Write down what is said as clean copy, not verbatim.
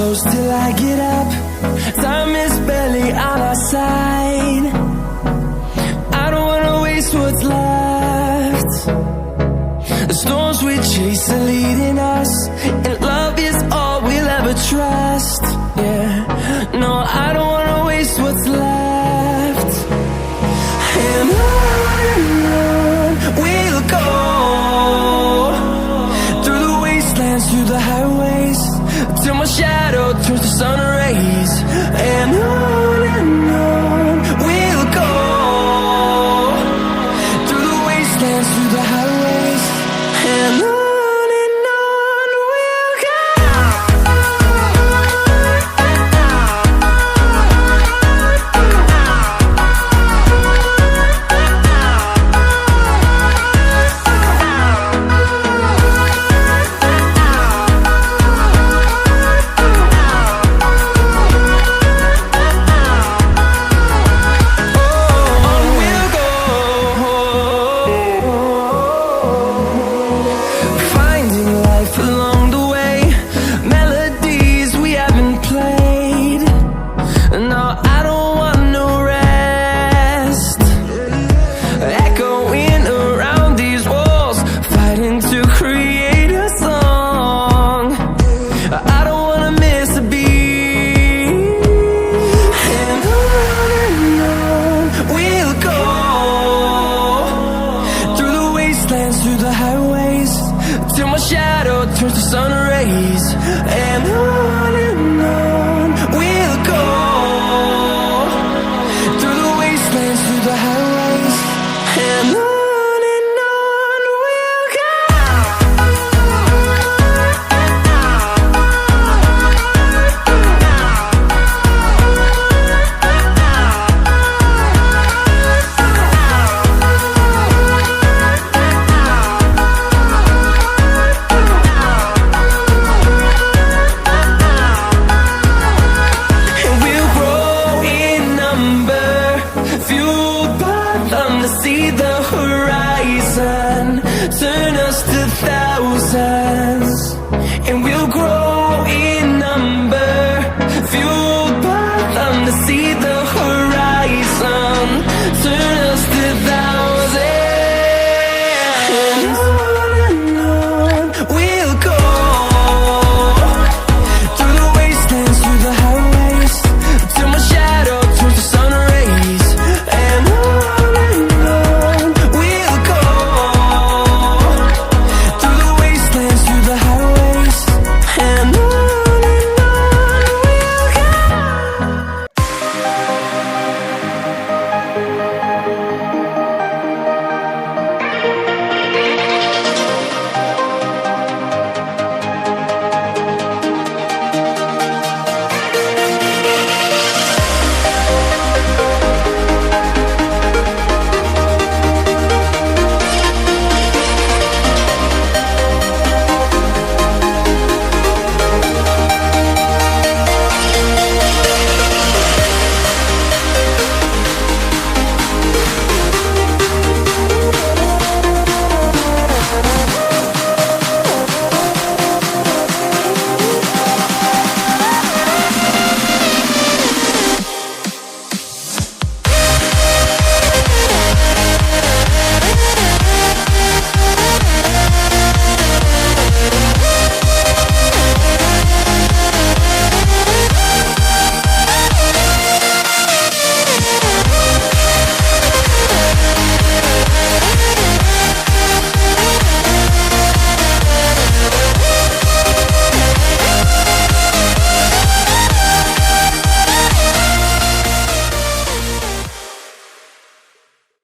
close till I get up. Time is barely on our side. I don't wanna waste what's left. The storms we chase are leading us, and love is all we'll ever trust. Yeah, no, I don't wanna waste what's left. And on we'll go, through the wastelands, through the highways, till my shadow turns to sun rays. And on